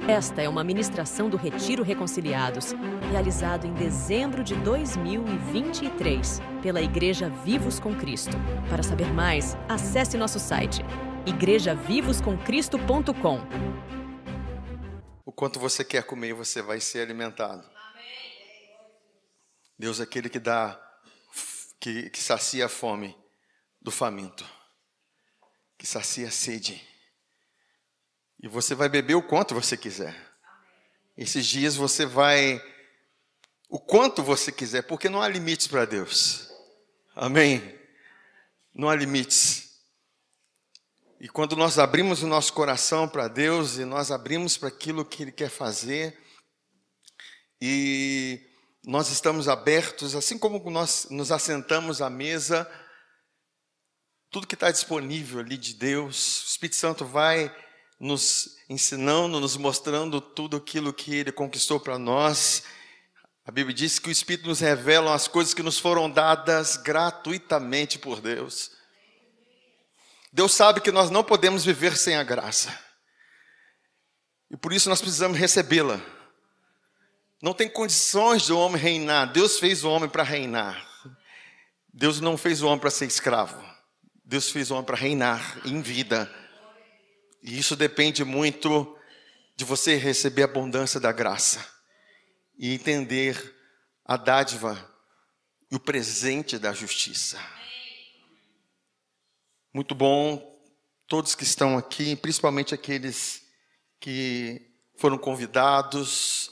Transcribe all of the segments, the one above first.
Esta é uma ministração do Retiro Reconciliados, realizado em dezembro de 2023, pela Igreja Vivos com Cristo. Para saber mais, acesse nosso site, igrejavivoscomcristo.com. O quanto você quer comer, você vai ser alimentado. Deus é aquele que dá, que sacia a fome do faminto, que sacia a sede. E você vai beber o quanto você quiser. Esses dias você vai, o quanto você quiser, porque não há limites para Deus. Amém? Não há limites. E quando nós abrimos o nosso coração para Deus, e nós abrimos para aquilo que Ele quer fazer, e nós estamos abertos, assim como nós nos assentamos à mesa, tudo que está disponível ali de Deus, o Espírito Santo vai nos ensinando, nos mostrando tudo aquilo que Ele conquistou para nós. A Bíblia diz que o Espírito nos revela as coisas que nos foram dadas gratuitamente por Deus. Deus sabe que nós não podemos viver sem a graça. E por isso nós precisamos recebê-la. Não tem condições de o homem reinar. Deus fez o homem para reinar. Deus não fez o homem para ser escravo. Deus fez o homem para reinar em vida. E isso depende muito de você receber a abundância da graça e entender a dádiva e o presente da justiça. Muito bom, todos que estão aqui, principalmente aqueles que foram convidados,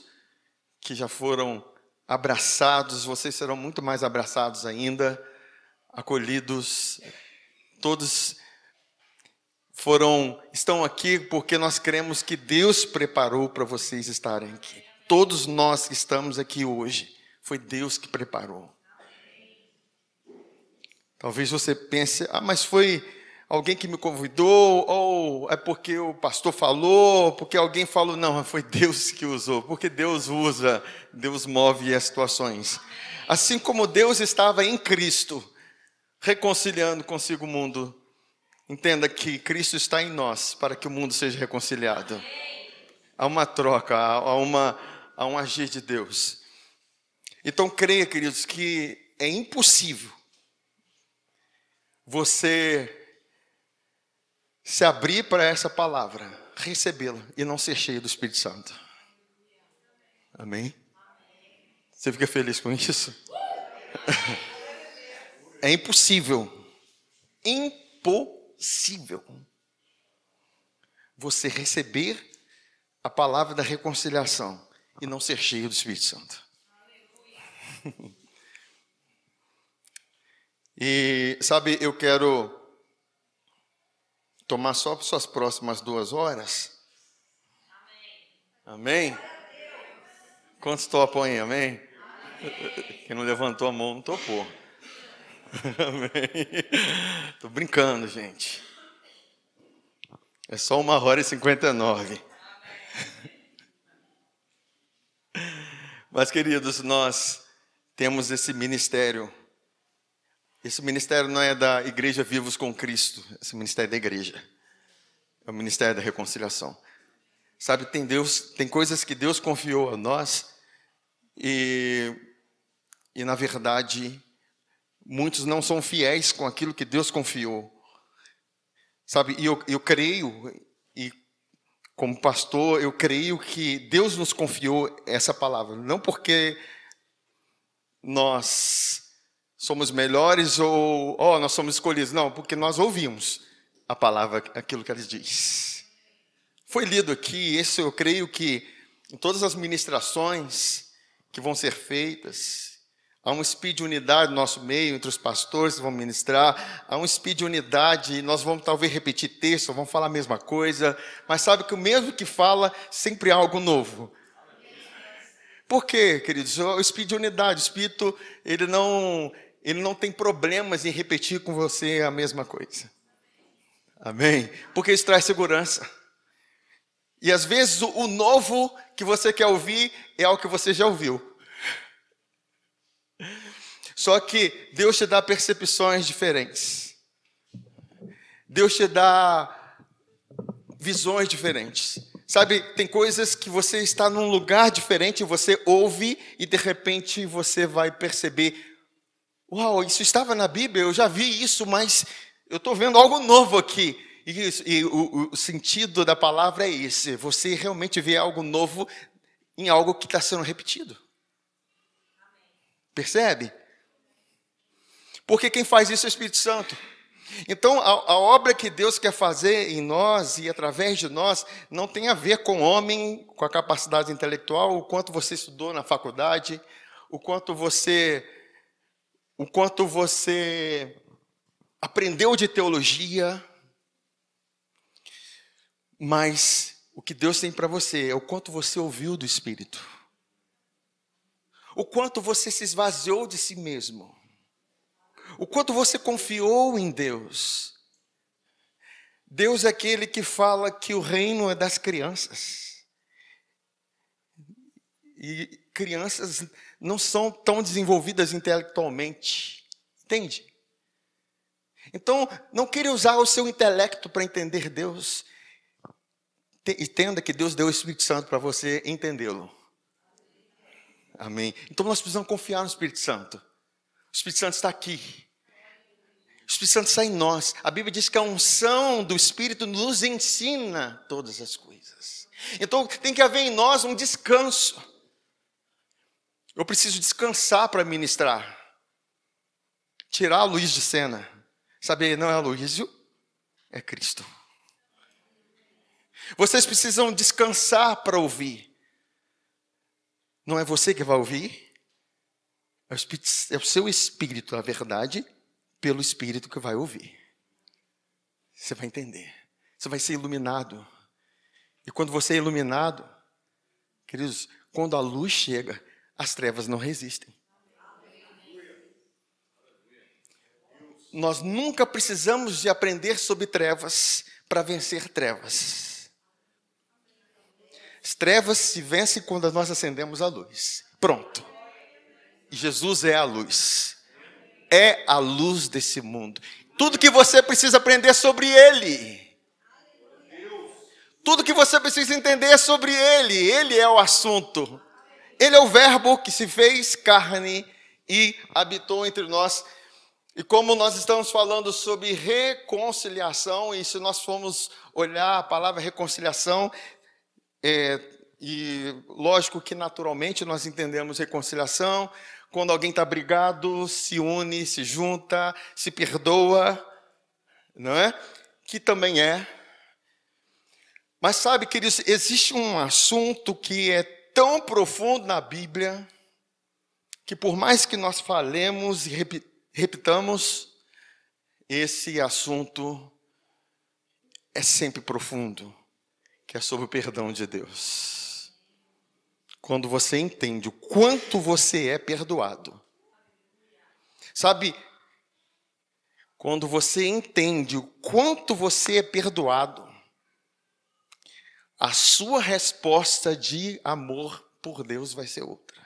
que já foram abraçados, vocês serão muito mais abraçados ainda, acolhidos. Todos estão aqui porque nós cremos que Deus preparou para vocês estarem aqui. Todos nós que estamos aqui hoje, foi Deus que preparou. Talvez você pense, mas foi alguém que me convidou, ou é porque o pastor falou, porque alguém falou. Não, foi Deus que usou, porque Deus usa, Deus move as situações. Assim como Deus estava em Cristo, reconciliando consigo o mundo, entenda que Cristo está em nós para que o mundo seja reconciliado. Há uma troca, há um agir de Deus. Então creia, queridos, que é impossível você se abrir para essa palavra, recebê-la e não ser cheio do Espírito Santo. Amém? Você fica feliz com isso? É impossível. Impossível você receber a palavra da reconciliação e não ser cheio do Espírito Santo. E sabe, eu quero tomar só para suas próximas 2 horas. Amém? Quantos topam aí? Amém? Quem não levantou a mão não topou. Amém. Estou brincando, gente. É só 1h59. Mas, queridos, nós temos esse ministério. Esse ministério não é da Igreja Vivos com Cristo. Esse ministério é da igreja. É o ministério da reconciliação. Sabe, tem coisas que Deus confiou a nós. E na verdade, muitos não são fiéis com aquilo que Deus confiou. Sabe, e eu creio, e como pastor, eu creio que Deus nos confiou essa palavra. Não porque nós somos melhores ou nós somos escolhidos. Não, porque nós ouvimos a palavra, aquilo que Ele diz. Foi lido aqui, esse eu creio que em todas as ministrações que vão ser feitas, há um espírito de unidade no nosso meio, entre os pastores que vão ministrar. Há um espírito de unidade, nós vamos talvez repetir texto, vamos falar a mesma coisa. Mas sabe que o mesmo que fala, sempre há algo novo. Por quê, queridos? O espírito de unidade, o espírito, ele não tem problemas em repetir com você a mesma coisa. Amém? Porque isso traz segurança. E às vezes o novo que você quer ouvir é algo que você já ouviu. Só que Deus te dá percepções diferentes. Deus te dá visões diferentes. Sabe, tem coisas que você está num lugar diferente, você ouve e de repente você vai perceber: uau, isso estava na Bíblia, eu já vi isso, mas eu estou vendo algo novo aqui. E o sentido da palavra é esse: você realmente vê algo novo em algo que está sendo repetido. Percebe? Porque quem faz isso é o Espírito Santo. Então, a obra que Deus quer fazer em nós e através de nós não tem a ver com o homem, com a capacidade intelectual, o quanto você estudou na faculdade, o quanto você aprendeu de teologia. Mas o que Deus tem para você é o quanto você ouviu do Espírito. O quanto você se esvaziou de si mesmo. O quanto você confiou em Deus. Deus é aquele que fala que o reino é das crianças. E crianças não são tão desenvolvidas intelectualmente. Entende? Então, não queira usar o seu intelecto para entender Deus. Entenda que Deus deu o Espírito Santo para você entendê-lo. Amém. Então nós precisamos confiar no Espírito Santo. O Espírito Santo está aqui. O Espírito Santo está em nós. A Bíblia diz que a unção do Espírito nos ensina todas as coisas. Então tem que haver em nós um descanso. Eu preciso descansar para ministrar. Tirar o Luiz de cena. Saber, não é o Luísio, é Cristo. Vocês precisam descansar para ouvir. Não é você que vai ouvir, é o seu espírito, a verdade, pelo Espírito que vai ouvir. Você vai entender. Você vai ser iluminado. E quando você é iluminado, queridos, quando a luz chega, as trevas não resistem. Nós nunca precisamos de aprender sobre trevas para vencer trevas. As trevas se vencem quando nós acendemos a luz. Pronto. E Jesus é a luz. É a luz desse mundo. Tudo que você precisa aprender sobre Ele. Tudo que você precisa entender sobre Ele. Ele é o assunto. Ele é o verbo que se fez carne e habitou entre nós. E como nós estamos falando sobre reconciliação, e se nós formos olhar a palavra reconciliação, e lógico que naturalmente nós entendemos reconciliação, quando alguém está brigado, se une, se junta, se perdoa, não é? Que também é. Mas sabe, queridos, existe um assunto que é tão profundo na Bíblia, que por mais que nós falemos e repitamos, esse assunto é sempre profundo, que é sobre o perdão de Deus. Quando você entende o quanto você é perdoado. Sabe, quando você entende o quanto você é perdoado, a sua resposta de amor por Deus vai ser outra.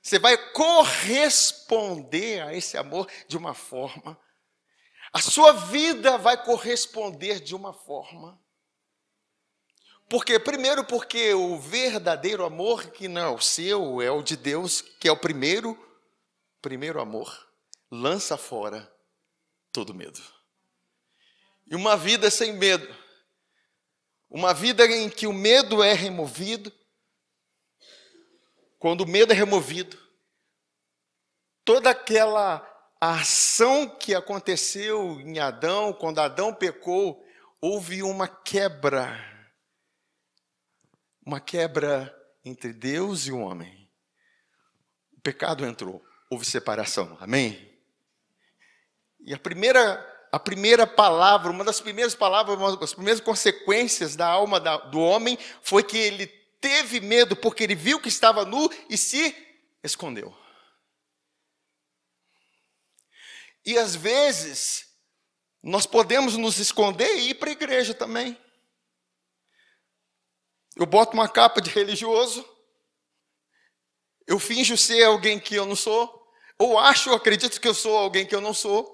Você vai corresponder a esse amor de uma forma. A sua vida vai corresponder de uma forma. Porque, primeiro, porque o verdadeiro amor, que não é o seu, é o de Deus, que é o primeiro amor, lança fora todo medo. E uma vida sem medo, uma vida em que o medo é removido, quando o medo é removido, toda aquela ação que aconteceu em Adão, quando Adão pecou, houve uma quebra entre Deus e o homem. O pecado entrou, houve separação, amém? E a primeira palavra, uma das primeiras palavras, uma das primeiras consequências da alma do homem foi que ele teve medo porque ele viu que estava nu e se escondeu. E às vezes, nós podemos nos esconder e ir para a igreja também. Eu boto uma capa de religioso, eu finjo ser alguém que eu não sou, ou acredito que eu sou alguém que eu não sou.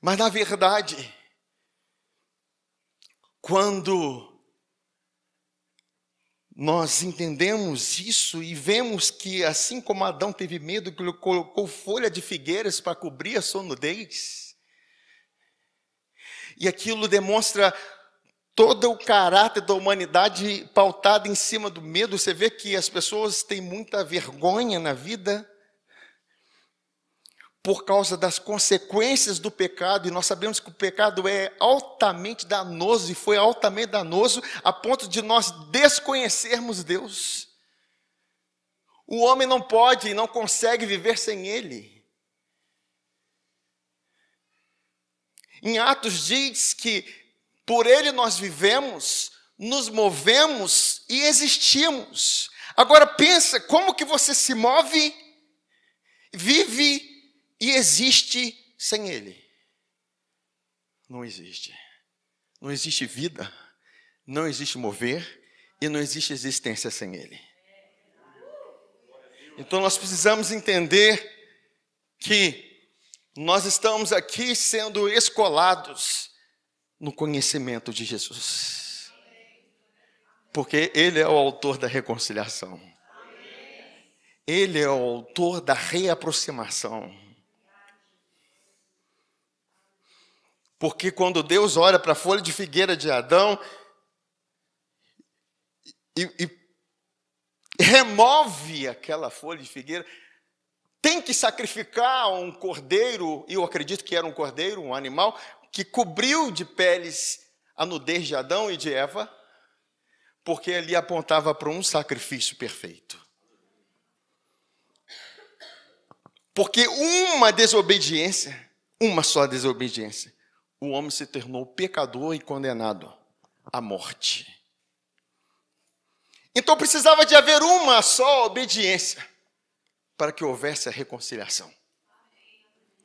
Mas na verdade, quando nós entendemos isso e vemos que, assim como Adão teve medo, que ele colocou folha de figueiras para cobrir a sua nudez, e aquilo demonstra todo o caráter da humanidade pautado em cima do medo. Você vê que as pessoas têm muita vergonha na vida por causa das consequências do pecado, e nós sabemos que o pecado é altamente danoso, e foi altamente danoso a ponto de nós desconhecermos Deus. O homem não pode e não consegue viver sem Ele. Em Atos diz que por Ele nós vivemos, nos movemos e existimos. Agora pensa, como que você se move, vive e existe sem Ele? Não existe. Não existe vida, não existe mover e não existe existência sem Ele. Então nós precisamos entender que nós estamos aqui sendo escolados no conhecimento de Jesus. Porque Ele é o autor da reconciliação. Ele é o autor da reaproximação. Porque quando Deus olha para a folha de figueira de Adão e remove aquela folha de figueira, tem que sacrificar um cordeiro, e eu acredito que era um cordeiro, um animal, que cobriu de peles a nudez de Adão e de Eva, porque ali apontava para um sacrifício perfeito. Porque uma desobediência, uma só desobediência, o homem se tornou pecador e condenado à morte. Então precisava de haver uma só obediência para que houvesse a reconciliação.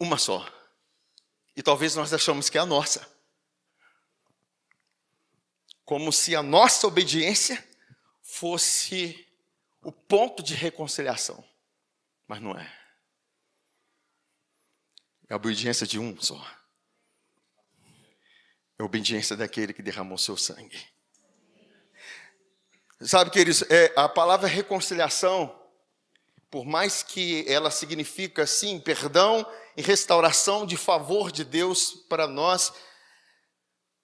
Uma só. E talvez nós achamos que é a nossa. Como se a nossa obediência fosse o ponto de reconciliação. Mas não é. É a obediência de um só. É a obediência daquele que derramou seu sangue. Sabe, queridos, a palavra reconciliação, por mais que ela significa, sim, perdão e restauração de favor de Deus para nós,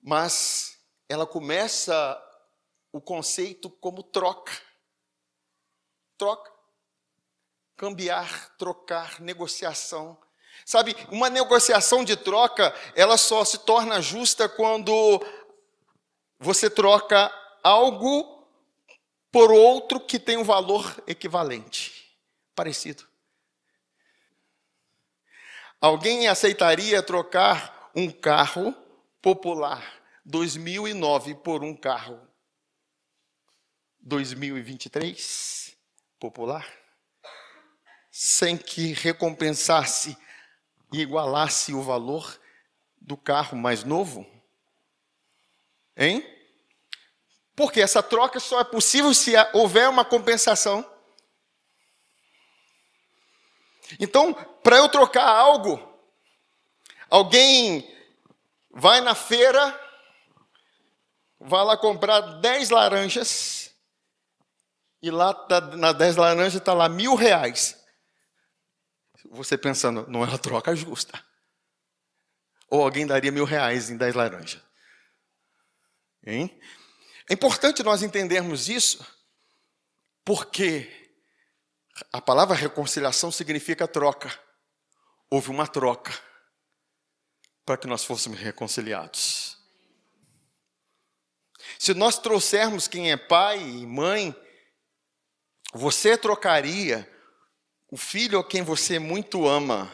mas ela começa o conceito como troca. Troca. Cambiar, trocar, negociação. Sabe, uma negociação de troca, ela só se torna justa quando você troca algo por outro que tem um valor equivalente, parecido. Alguém aceitaria trocar um carro popular 2009 por um carro 2023 popular? Sem que recompensasse e igualasse o valor do carro mais novo? Hein? Porque essa troca só é possível se houver uma compensação. Então, para eu trocar algo, alguém vai na feira, vai lá comprar 10 laranjas, e lá na 10 laranjas está lá R$1.000. Você pensando, não é uma troca justa. Ou alguém daria R$1.000 em 10 laranjas. Hein? É importante nós entendermos isso, porque a palavra reconciliação significa troca. Houve uma troca para que nós fôssemos reconciliados. Se nós trouxermos quem é pai e mãe, você trocaria o filho a quem você muito ama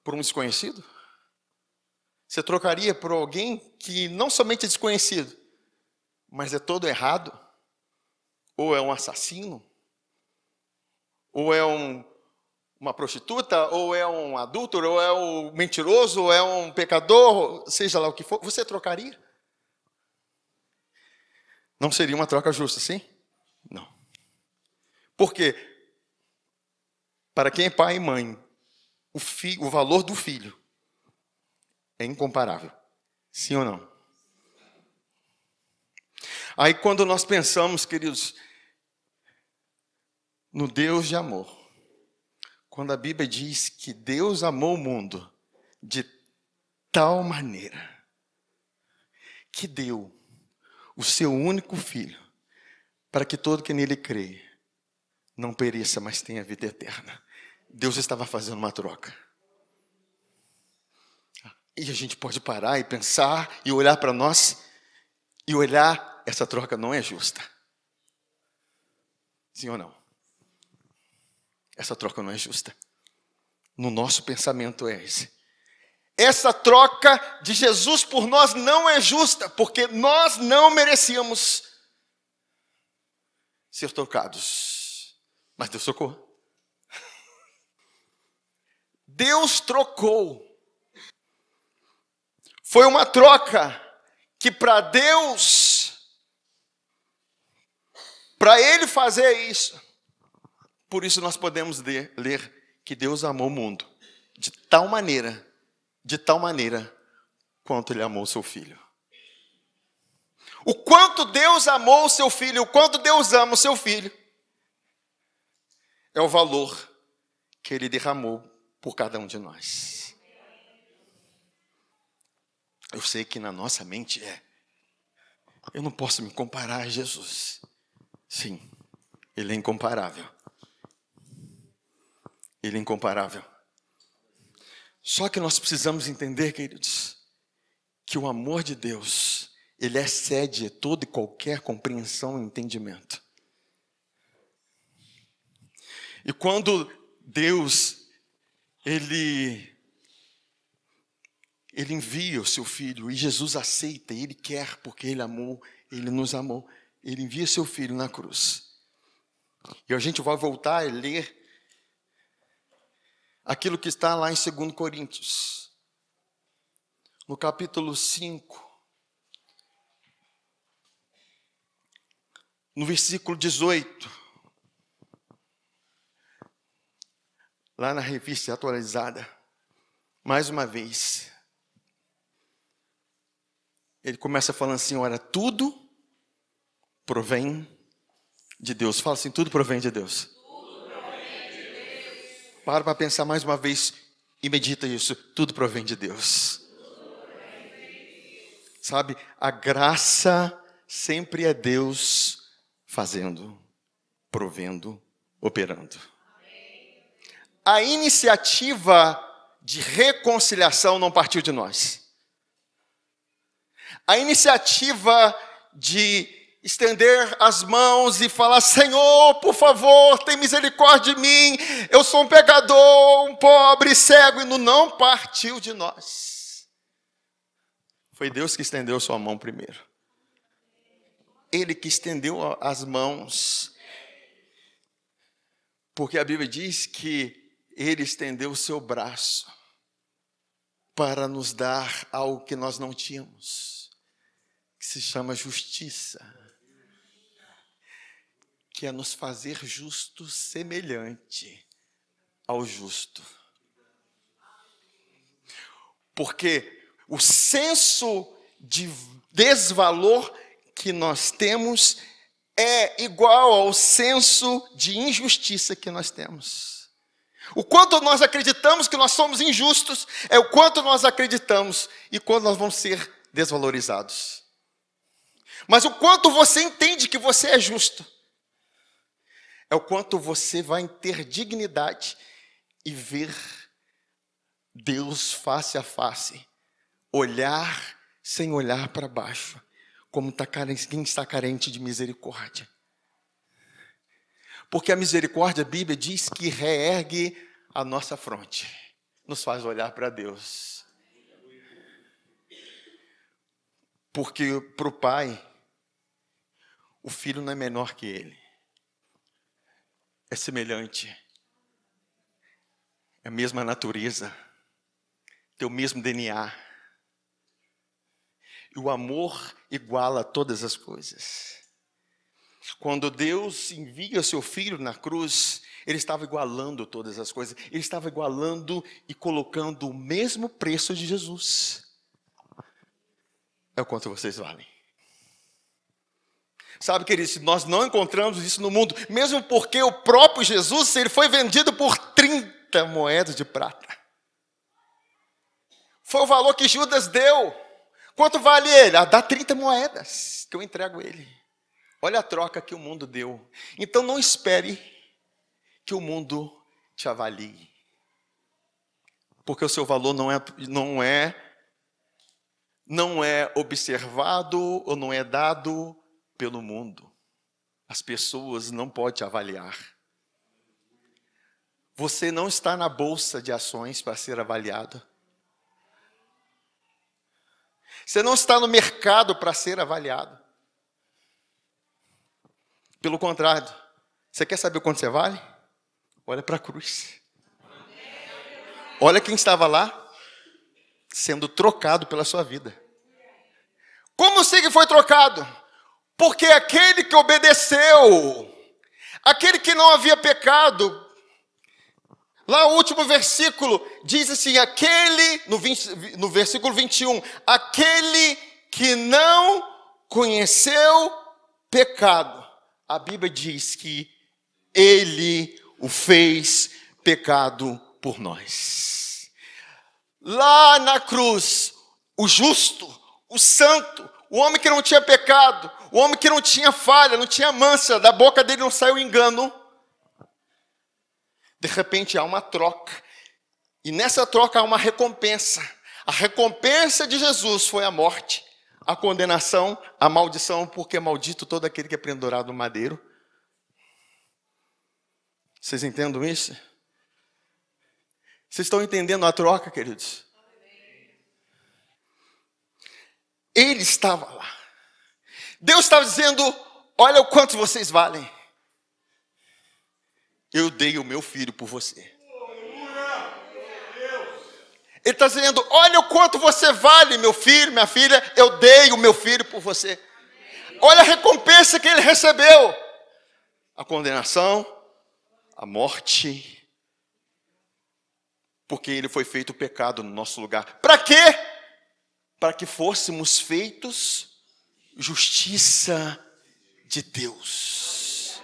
por um desconhecido? Você trocaria por alguém que não somente é desconhecido, mas é todo errado? Ou é um assassino? Ou é uma prostituta? Ou é um adúltero? Ou é um mentiroso? Ou é um pecador? Seja lá o que for, você trocaria? Não seria uma troca justa, sim? Não. Por quê? Para quem é pai e mãe, o valor do filho é incomparável. Sim ou não? Aí quando nós pensamos, queridos, no Deus de amor, quando a Bíblia diz que Deus amou o mundo de tal maneira que deu o seu único filho, para que todo que nele crê não pereça, mas tenha vida eterna. Deus estava fazendo uma troca. E a gente pode parar e pensar e olhar para nós e olhar, essa troca não é justa. Sim ou não? Essa troca não é justa. No nosso pensamento é esse. Essa troca de Jesus por nós não é justa, porque nós não merecíamos ser trocados. Mas Deus trocou. Deus trocou. Foi uma troca que para Deus, para Ele fazer isso, por isso nós podemos ler que Deus amou o mundo de tal maneira quanto Ele amou o seu Filho. O quanto Deus amou o seu Filho, o quanto Deus ama o seu Filho, é o valor que Ele derramou por cada um de nós. Eu sei que na nossa mente eu não posso me comparar a Jesus. Sim, Ele é incomparável. Ele é incomparável. Só que nós precisamos entender, queridos, que o amor de Deus, ele excede toda e qualquer compreensão e entendimento. E quando Deus, Ele envia o seu Filho, e Jesus aceita, e Ele quer, porque Ele amou, Ele nos amou. Ele envia o seu Filho na cruz. E a gente vai voltar e ler aquilo que está lá em 2 Coríntios, no capítulo 5, no versículo 18, lá na revista atualizada, mais uma vez, ele começa falando assim: ora, tudo provém de Deus. Fala assim: tudo provém de Deus. Para pensar mais uma vez e medita isso. Tudo provém de Deus. Sabe, a graça sempre é Deus fazendo, provendo, operando. A iniciativa de reconciliação não partiu de nós. A iniciativa de estender as mãos e falar: Senhor, por favor, tem misericórdia de mim, eu sou um pecador, um pobre, cego, e não partiu de nós. Foi Deus que estendeu sua mão primeiro. Ele que estendeu as mãos, porque a Bíblia diz que Ele estendeu o seu braço para nos dar algo que nós não tínhamos, que se chama justiça, que é nos fazer justo semelhante ao justo. Porque o senso de desvalor que nós temos é igual ao senso de injustiça que nós temos. O quanto nós acreditamos que nós somos injustos é o quanto nós acreditamos e quando nós vamos ser desvalorizados. Mas o quanto você entende que você é justo é o quanto você vai ter dignidade e ver Deus face a face, olhar sem olhar para baixo, como quem está carente de misericórdia. Porque a misericórdia, a Bíblia diz que reergue a nossa fronte, nos faz olhar para Deus. Porque para o Pai, o Filho não é menor que Ele. É semelhante, é a mesma natureza, tem o mesmo DNA. E o amor iguala todas as coisas. Quando Deus envia seu Filho na cruz, Ele estava igualando todas as coisas. Ele estava igualando e colocando o mesmo preço de Jesus. É o quanto vocês valem. Sabe, queridos, nós não encontramos isso no mundo, mesmo porque o próprio Jesus, ele foi vendido por 30 moedas de prata. Foi o valor que Judas deu. Quanto vale ele? Dá 30 moedas que eu entrego ele. Olha a troca que o mundo deu. Então não espere que o mundo te avalie. Porque o seu valor não é observado ou não é dado pelo mundo. As pessoas não podem te avaliar. Você não está na bolsa de ações para ser avaliado. Você não está no mercado para ser avaliado. Pelo contrário, você quer saber quanto você vale? Olha para a cruz. Olha quem estava lá, sendo trocado pela sua vida. Como sei que foi trocado? Porque aquele que obedeceu, aquele que não havia pecado, lá o último versículo diz assim, no versículo 21, aquele que não conheceu pecado, a Bíblia diz que ele o fez pecado por nós. Lá na cruz, o justo, o santo, o homem que não tinha pecado, o homem que não tinha falha, não tinha mancha, da boca dele não saiu engano. De repente há uma troca, e nessa troca há uma recompensa. A recompensa de Jesus foi a morte, a condenação, a maldição, porque é maldito todo aquele que é pendurado no madeiro. Vocês entendem isso? Vocês estão entendendo a troca, queridos? Ele estava lá. Deus estava dizendo, olha o quanto vocês valem. Eu dei o meu filho por você. Ele está dizendo, olha o quanto você vale, meu filho, minha filha, eu dei o meu filho por você. Olha a recompensa que ele recebeu. A condenação, a morte, porque ele foi feito pecado no nosso lugar. Para quê? Para que fôssemos feitos justiça de Deus.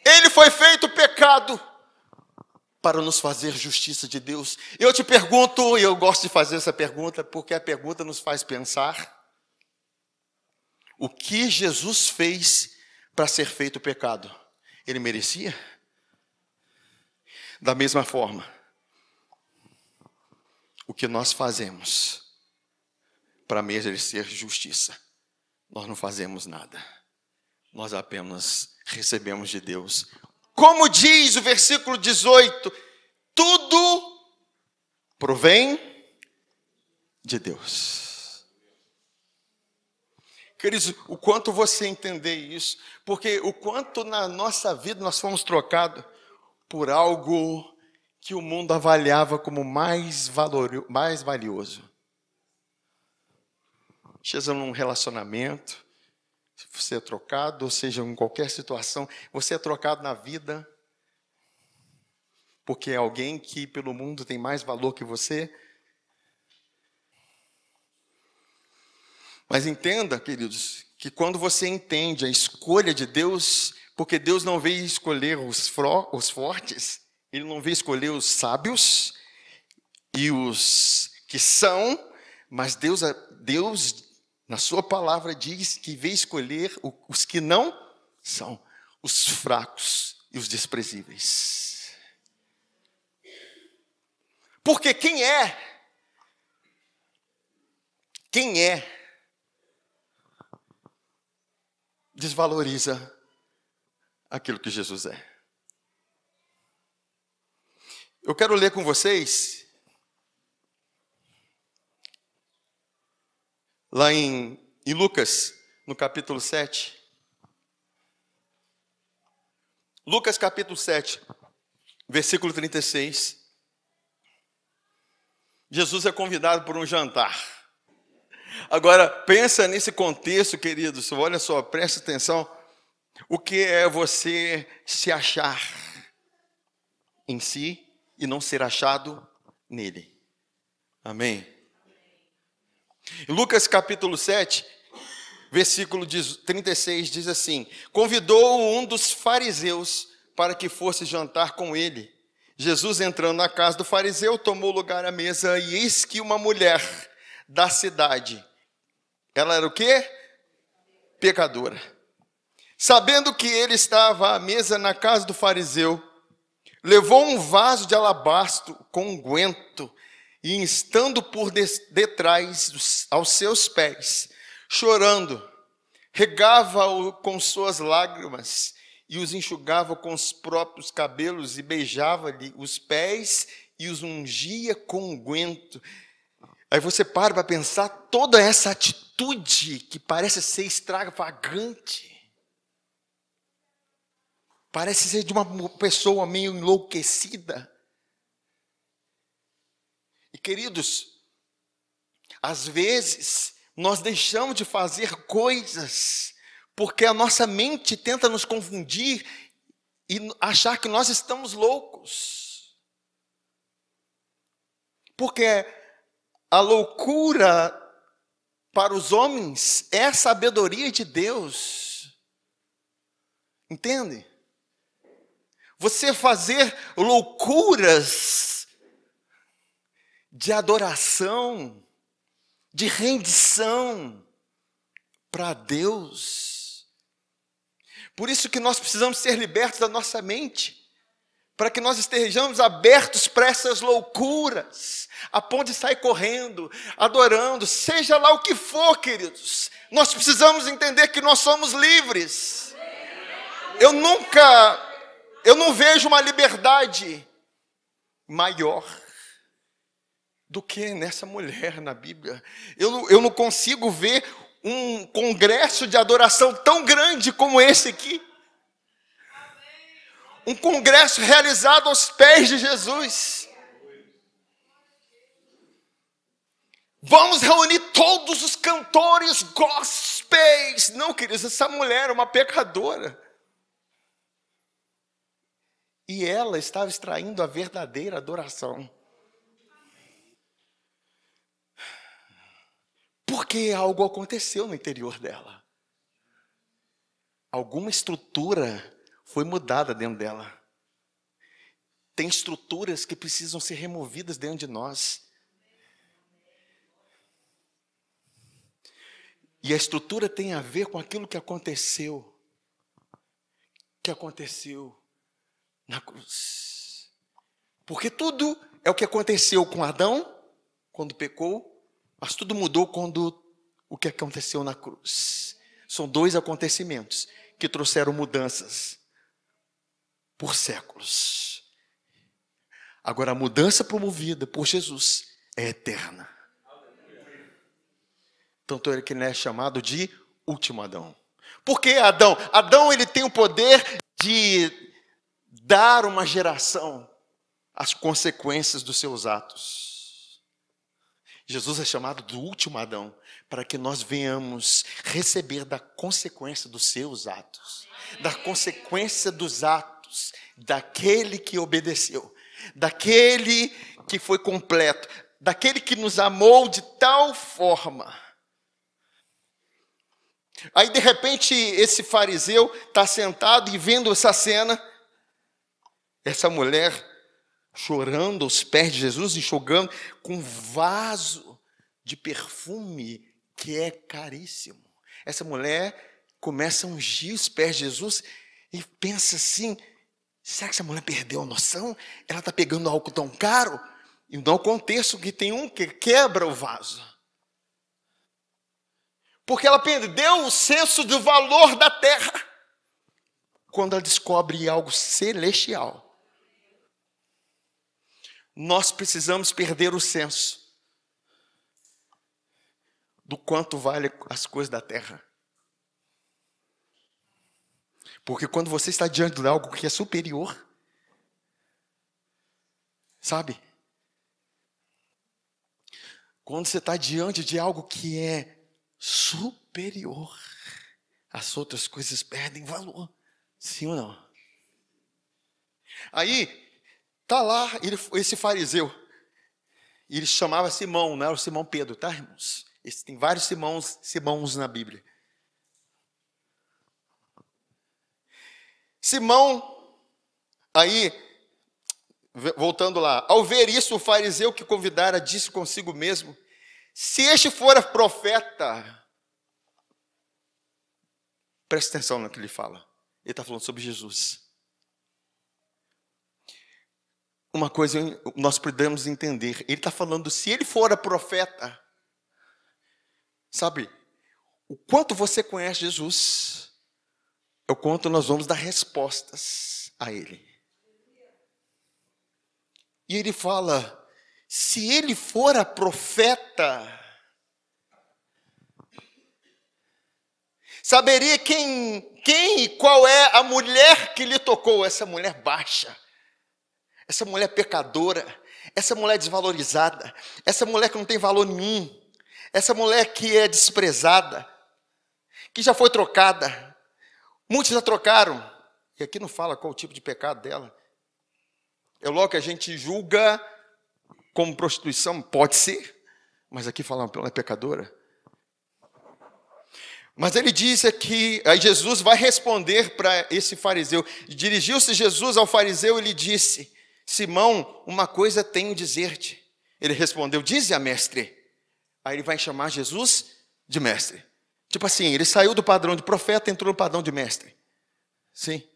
Ele foi feito pecado para nos fazer justiça de Deus. Eu te pergunto, e eu gosto de fazer essa pergunta, porque a pergunta nos faz pensar. O que Jesus fez para ser feito pecado? Ele merecia? Da mesma forma, o que nós fazemos para merecer justiça? Nós não fazemos nada. Nós apenas recebemos de Deus. Como diz o versículo 18, tudo provém de Deus. Queridos, o quanto você entender isso, porque o quanto na nossa vida nós fomos trocados por algo que o mundo avaliava como mais valioso. Seja num relacionamento, você é trocado, ou seja, em qualquer situação, você é trocado na vida, porque é alguém que pelo mundo tem mais valor que você. Mas entenda, queridos, que quando você entende a escolha de Deus, porque Deus não veio escolher os fortes, Ele não veio escolher os sábios e os que são, mas Deus na sua palavra diz que veio escolher os que não são, os fracos e os desprezíveis. Porque quem é desvaloriza aquilo que Jesus é. Eu quero ler com vocês lá em Lucas, no capítulo 7. Lucas capítulo 7, versículo 36. Jesus é convidado por um jantar. Agora, pensa nesse contexto, queridos, olha só, presta atenção. O que é você se achar em si e não ser achado nele? Amém? Em Lucas capítulo 7, versículo 36 diz assim: convidou um dos fariseus para que fosse jantar com ele. Jesus, entrando na casa do fariseu, tomou lugar à mesa, e eis que uma mulher da cidade, ela era o quê? Pecadora. Sabendo que ele estava à mesa na casa do fariseu, levou um vaso de alabastro com unguento, e estando por detrás aos seus pés, chorando, regava-o com suas lágrimas, e os enxugava com os próprios cabelos, e beijava-lhe os pés, e os ungia com unguento. Aí você para pensar toda essa atitude que parece ser extravagante. Parece ser de uma pessoa meio enlouquecida. E queridos, às vezes nós deixamos de fazer coisas porque a nossa mente tenta nos confundir e achar que nós estamos loucos. Porque a loucura para os homens é a sabedoria de Deus. Entende? Você fazer loucuras de adoração, de rendição para Deus. Por isso que nós precisamos ser libertos da nossa mente, para que nós estejamos abertos para essas loucuras, a ponto de sair correndo, adorando, seja lá o que for, queridos. Nós precisamos entender que nós somos livres. Eu não vejo uma liberdade maior do que nessa mulher na Bíblia. Eu não consigo ver um congresso de adoração tão grande como esse aqui. Um congresso realizado aos pés de Jesus. Vamos reunir todos os cantores gospels. Não, queridos, essa mulher é uma pecadora. E ela estava extraindo a verdadeira adoração. Porque algo aconteceu no interior dela. Alguma estrutura foi mudada dentro dela. Tem estruturas que precisam ser removidas dentro de nós. E a estrutura tem a ver com aquilo que aconteceu. Na cruz. Porque tudo é o que aconteceu com Adão, quando pecou, mas tudo mudou quando o que aconteceu na cruz. São dois acontecimentos que trouxeram mudanças por séculos. Agora, a mudança promovida por Jesus é eterna. Tanto é que ele é chamado de último Adão. Por que Adão? Adão, ele tem o poder de dar uma geração as consequências dos seus atos. Jesus é chamado do último Adão, para que nós venhamos receber da consequência dos seus atos, da consequência dos atos daquele que obedeceu, daquele que foi completo, daquele que nos amou de tal forma. Aí de repente esse fariseu está sentado e vendo essa cena, essa mulher chorando aos pés de Jesus, enxugando com um vaso de perfume que é caríssimo. Essa mulher começa a ungir os pés de Jesus e pensa assim: será que essa mulher perdeu a noção? Ela está pegando algo tão caro? E não o contexto que tem um que quebra o vaso. Porque ela perdeu o senso do valor da terra quando ela descobre algo celestial. Nós precisamos perder o senso do quanto vale as coisas da terra. Porque quando você está diante de algo que é superior, sabe? Quando você está diante de algo que é superior, as outras coisas perdem valor. Sim ou não? Aí, tá lá esse fariseu. Ele chamava Simão, não era o Simão Pedro, tá, irmãos? Tem vários Simãos na Bíblia. Simão, aí, voltando lá, ao ver isso, o fariseu que convidara disse consigo mesmo: se este for profeta, presta atenção no que ele fala. Ele está falando sobre Jesus. Uma coisa nós podemos entender, ele está falando, se ele for profeta, sabe, o quanto você conhece Jesus, é o quanto nós vamos dar respostas a ele. E ele fala, se ele for profeta, saberia quem e qual é a mulher que lhe tocou, essa mulher baixa, essa mulher pecadora, essa mulher desvalorizada, essa mulher que não tem valor nenhum, essa mulher que é desprezada, que já foi trocada, muitos já trocaram, e aqui não fala qual o tipo de pecado dela. É logo que a gente julga como prostituição, pode ser, mas aqui fala que ela é pecadora. Mas ele diz aqui, aí Jesus vai responder para esse fariseu. Dirigiu-se Jesus ao fariseu e lhe disse: Simão, uma coisa tenho a dizer-te. Ele respondeu: dize a mestre. Aí ele vai chamar Jesus de mestre. Tipo assim, ele saiu do padrão de profeta e entrou no padrão de mestre. Sim.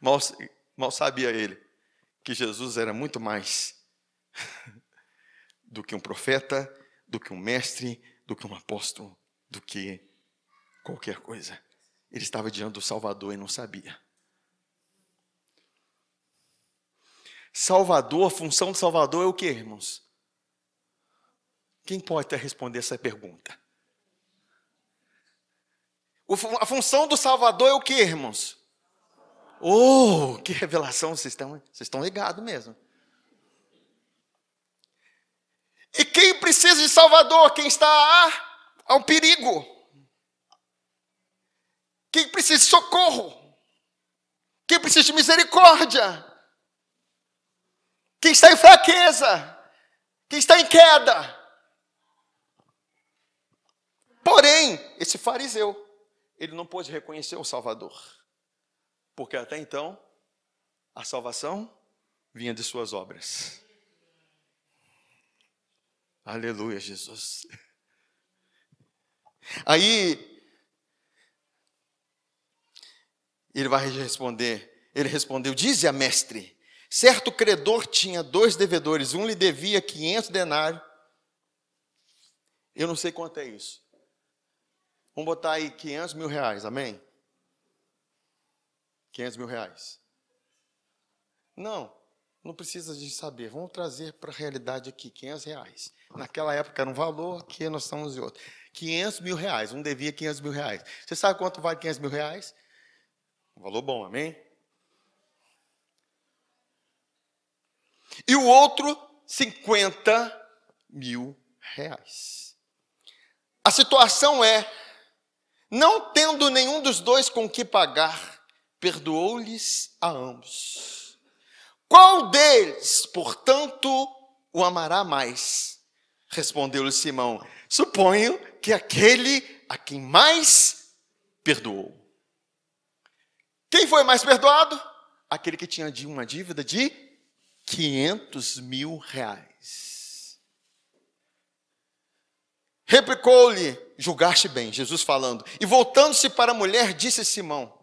Mal sabia ele que Jesus era muito mais do que um profeta, do que um mestre, do que um apóstolo, do que qualquer coisa. Ele estava diante do Salvador e não sabia. Salvador, a função do Salvador é o quê, irmãos? Quem pode até responder essa pergunta? A função do Salvador é o quê, irmãos? Oh, que revelação, vocês estão ligados mesmo. E quem precisa de Salvador? Quem está ao perigo. Quem precisa de socorro. Quem precisa de misericórdia. Quem está em fraqueza. Quem está em queda. Porém, esse fariseu, ele não pôde reconhecer o Salvador. Porque até então, a salvação vinha de suas obras. Aleluia, Jesus. Aí, ele vai responder. Ele respondeu: dize a mestre, certo credor tinha 2 devedores, um lhe devia 500 denários. Eu não sei quanto é isso. Vamos botar aí 500 mil reais, amém? 500 mil reais. Não precisa de saber. Vamos trazer para a realidade aqui, 500 reais. Naquela época era um valor, aqui nós estamos em outro. 500 mil reais, um devia 500 mil reais. Você sabe quanto vale 500 mil reais? Um valor bom, amém? E o outro, 50 mil reais. A situação é, não tendo nenhum dos dois com que pagar, perdoou-lhes a ambos. Qual deles, portanto, o amará mais? Respondeu-lhe Simão: suponho que aquele a quem mais perdoou. Quem foi mais perdoado? Aquele que tinha uma dívida de 500 mil reais. Replicou-lhe: julgaste bem, Jesus falando. E voltando-se para a mulher, disse a Simão: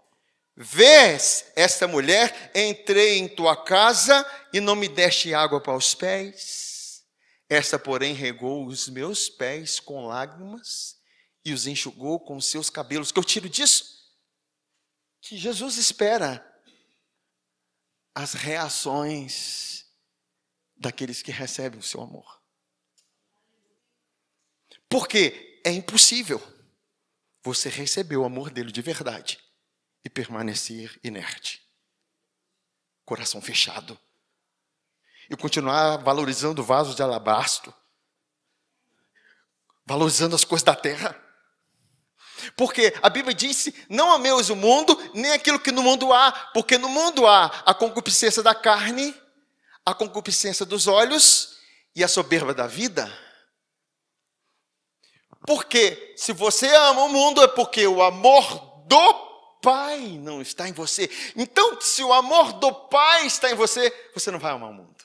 vês esta mulher? Entrei em tua casa e não me deste água para os pés. Esta, porém, regou os meus pés com lágrimas e os enxugou com os seus cabelos. O que eu tiro disso? Que Jesus espera as reações daqueles que recebem o seu amor. Porque é impossível você receber o amor dele de verdade e permanecer inerte, coração fechado, e continuar valorizando vasos de alabastro, valorizando as coisas da terra. Porque a Bíblia disse: não ameis o mundo, nem aquilo que no mundo há, porque no mundo há a concupiscência da carne, a concupiscência dos olhos e a soberba da vida. Porque se você ama o mundo, é porque o amor do Pai não está em você. Então, se o amor do Pai está em você, você não vai amar o mundo.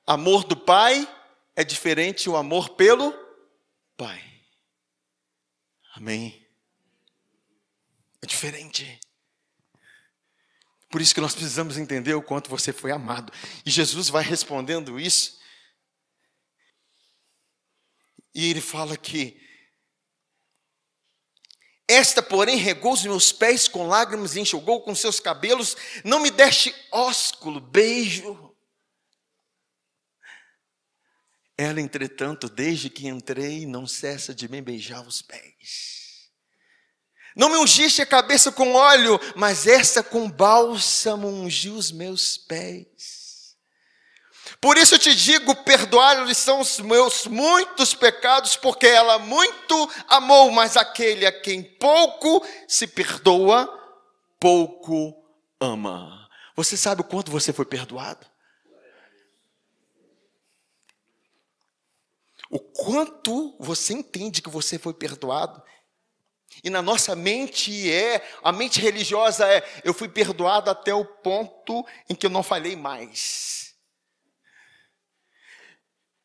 Amor do Pai é diferente do amor pelo Pai. Amém? É diferente. Por isso que nós precisamos entender o quanto você foi amado. E Jesus vai respondendo isso. E ele fala que esta, porém, regou os meus pés com lágrimas e enxugou com seus cabelos. Não me deste ósculo, beijo. Ela, entretanto, desde que entrei, não cessa de me beijar os pés. Não me ungiste a cabeça com óleo, mas esta com bálsamo ungiu os meus pés. Por isso eu te digo, perdoar-lhes são os meus muitos pecados, porque ela muito amou, mas aquele a quem pouco se perdoa, pouco ama. Você sabe o quanto você foi perdoado? O quanto você entende que você foi perdoado? E na nossa mente a mente religiosa eu fui perdoado até o ponto em que eu não falhei mais.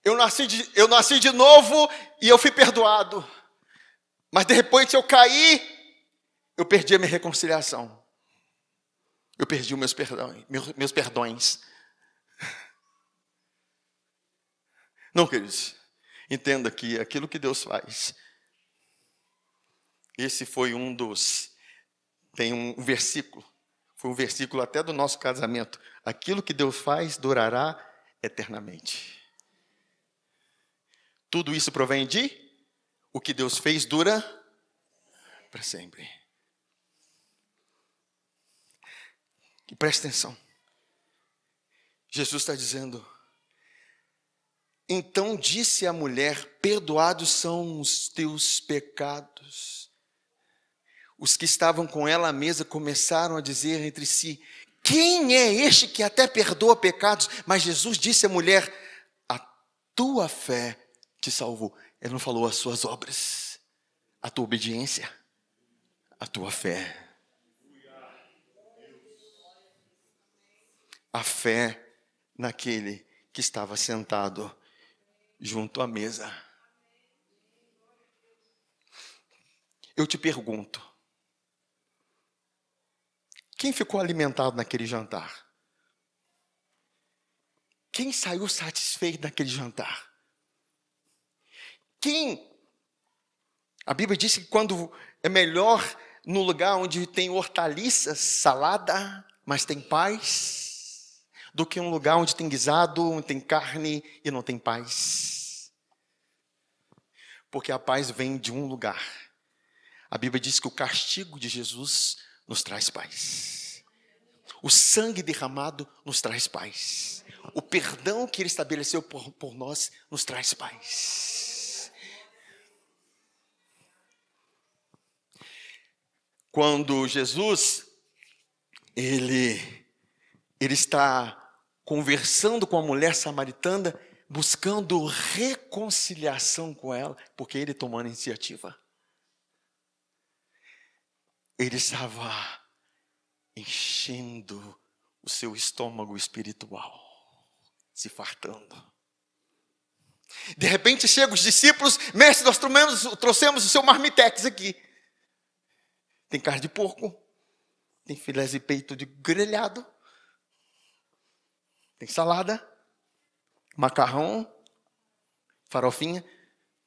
Eu nasci de novo e eu fui perdoado. Mas de repente eu caí, eu perdi a minha reconciliação. Eu perdi os meus perdões. Não, queridos. Entenda que aquilo que Deus faz, esse foi tem um versículo, foi um versículo até do nosso casamento. Aquilo que Deus faz durará eternamente. Tudo isso provém de o que Deus fez dura para sempre. E preste atenção. Jesus está dizendo: então disse a mulher, perdoados são os teus pecados. Os que estavam com ela à mesa começaram a dizer entre si: quem é este que até perdoa pecados? Mas Jesus disse à mulher: a tua fé te salvou. Ele não falou as suas obras, a tua obediência, a tua fé. A fé naquele que estava sentado junto à mesa. Eu te pergunto, quem ficou alimentado naquele jantar? Quem saiu satisfeito daquele jantar? A Bíblia diz que quando é melhor no lugar onde tem hortaliças, salada, mas tem paz, do que um lugar onde tem guisado, onde tem carne e não tem paz. Porque a paz vem de um lugar. A Bíblia diz que o castigo de Jesus nos traz paz. O sangue derramado nos traz paz. O perdão que Ele estabeleceu por nós nos traz paz. Quando Jesus, ele está conversando com a mulher samaritana, buscando reconciliação com ela, porque ele tomando a iniciativa. Ele estava enchendo o seu estômago espiritual, se fartando. De repente chegam os discípulos: mestre, nós trouxemos o seu marmitex aqui. Tem carne de porco, tem filés de peito de grelhado, tem salada, macarrão, farofinha.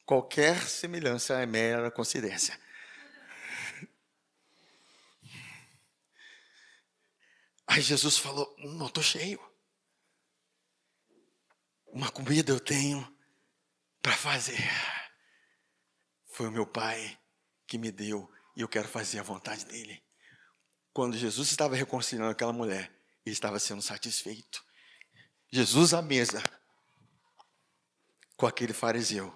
Qualquer semelhança é mera coincidência. Aí Jesus falou: não, estou cheio. Uma comida eu tenho para fazer. Foi o meu Pai que me deu e eu quero fazer a vontade dele. Quando Jesus estava reconciliando aquela mulher, ele estava sendo satisfeito. Jesus à mesa com aquele fariseu,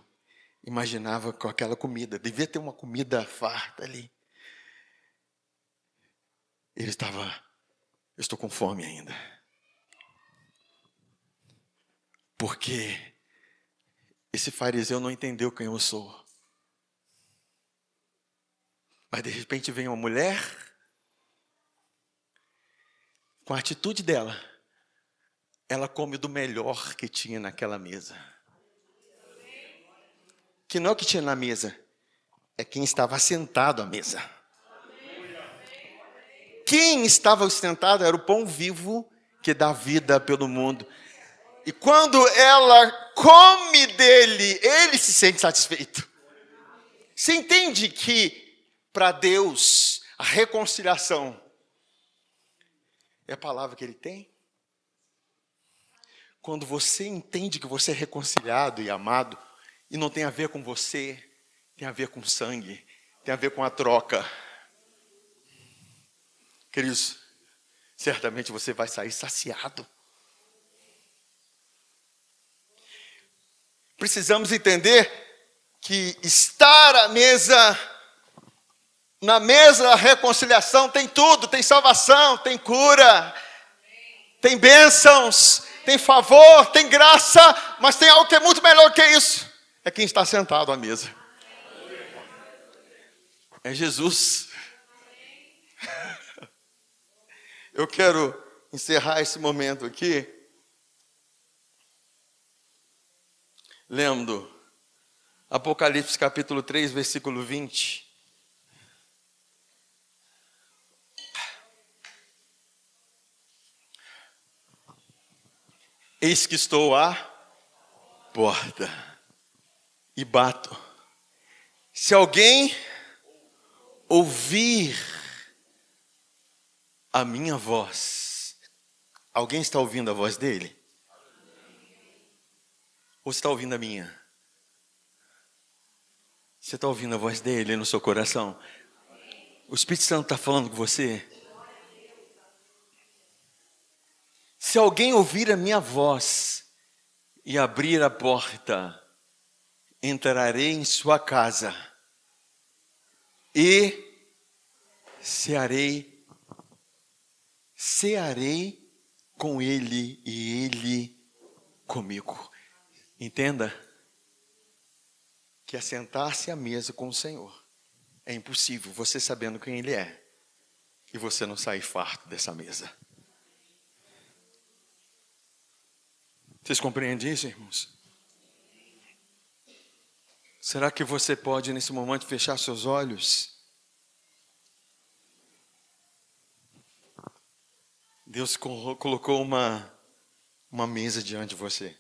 imaginava com aquela comida, devia ter uma comida farta ali. Ele estava: eu estou com fome ainda. Porque esse fariseu não entendeu quem eu sou. Mas de repente vem uma mulher, com a atitude dela, ela come do melhor que tinha naquela mesa. Que não é o que tinha na mesa, é quem estava sentado à mesa. Quem estava sentado era o pão vivo que dá vida pelo mundo. E quando ela come dele, ele se sente satisfeito. Você entende que para Deus a reconciliação é a palavra que ele tem? Quando você entende que você é reconciliado e amado, e não tem a ver com você, tem a ver com sangue, tem a ver com a troca. Queridos, certamente você vai sair saciado. Precisamos entender que estar à mesa, na mesa da reconciliação tem tudo, tem salvação, tem cura, tem bênçãos, tem favor, tem graça, mas tem algo que é muito melhor que isso. É quem está sentado à mesa. É Jesus. Eu quero encerrar esse momento aqui lendo Apocalipse capítulo 3, versículo 20. Eis que estou à porta e bato. Se alguém ouvir a minha voz, alguém está ouvindo a voz dele? Ou está ouvindo a minha? Você está ouvindo a voz dele no seu coração? O Espírito Santo está falando com você? Se alguém ouvir a minha voz e abrir a porta, entrarei em sua casa e cearei com ele e ele comigo. Entenda que assentar-se à mesa com o Senhor é impossível, você sabendo quem ele é, e você não sair farto dessa mesa. Vocês compreendem isso, irmãos? Será que você pode, nesse momento, fechar seus olhos? Deus colocou uma mesa diante de você.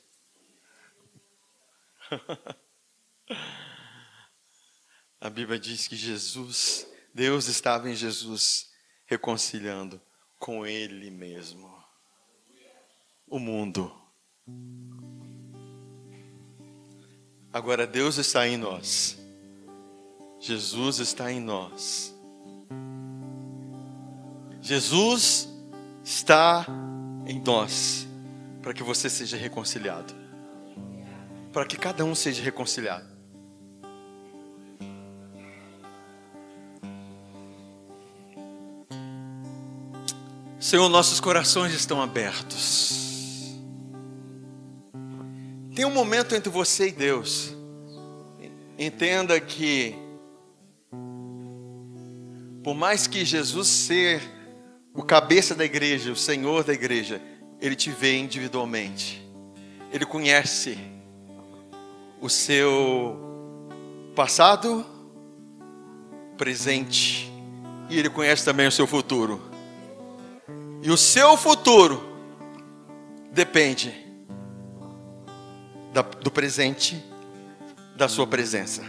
A Bíblia diz que Deus estava em Jesus, reconciliando com Ele mesmo o mundo. Agora Deus está em nós. Jesus está em nós. Jesus está em nós para que você seja reconciliado. Para que cada um seja reconciliado. Senhor, nossos corações estão abertos. Tem um momento entre você e Deus. Entenda que, por mais que Jesus ser o cabeça da igreja, o Senhor da igreja, Ele te vê individualmente. Ele conhece o seu passado, presente, e Ele conhece também o seu futuro. E o seu futuro depende do presente, da sua presença.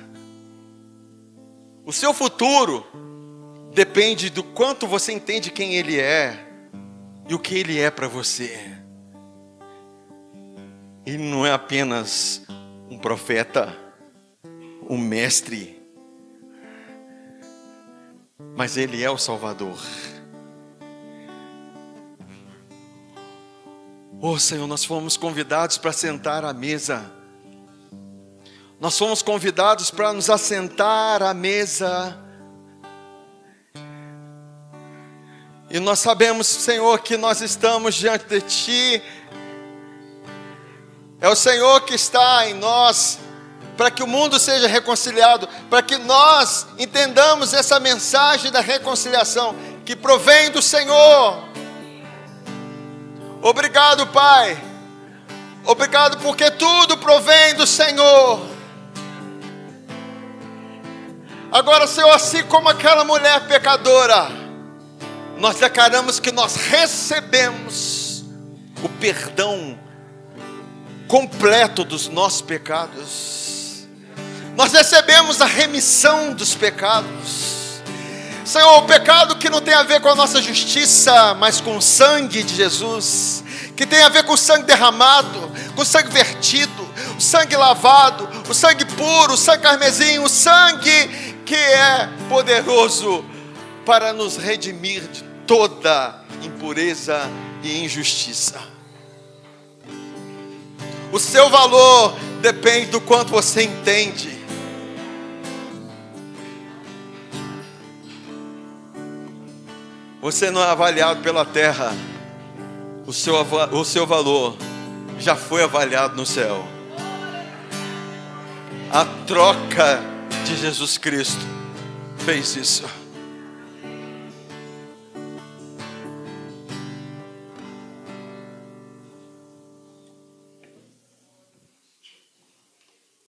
O seu futuro depende do quanto você entende quem Ele é e o que Ele é para você. Ele não é apenas um profeta, um mestre, mas Ele é o Salvador. Oh Senhor, nós fomos convidados para sentar à mesa. Nós fomos convidados para nos assentar à mesa. E nós sabemos, Senhor, que nós estamos diante de Ti. É o Senhor que está em nós. para que o mundo seja reconciliado, para que nós entendamos essa mensagem da reconciliação que provém do Senhor. Obrigado, Pai. Obrigado porque tudo provém do Senhor. Agora, Senhor, assim como aquela mulher pecadora, nós declaramos que nós recebemos o perdão completo dos nossos pecados. Nós recebemos a remissão dos pecados. Senhor, o pecado que não tem a ver com a nossa justiça, mas com o sangue de Jesus, que tem a ver com o sangue derramado, com o sangue vertido, o sangue lavado, o sangue puro, o sangue carmesim, o sangue que é poderoso para nos redimir de toda impureza e injustiça. O seu valor depende do quanto você entende. Você não é avaliado pela terra. O seu valor já foi avaliado no céu. A troca de Jesus Cristo fez isso.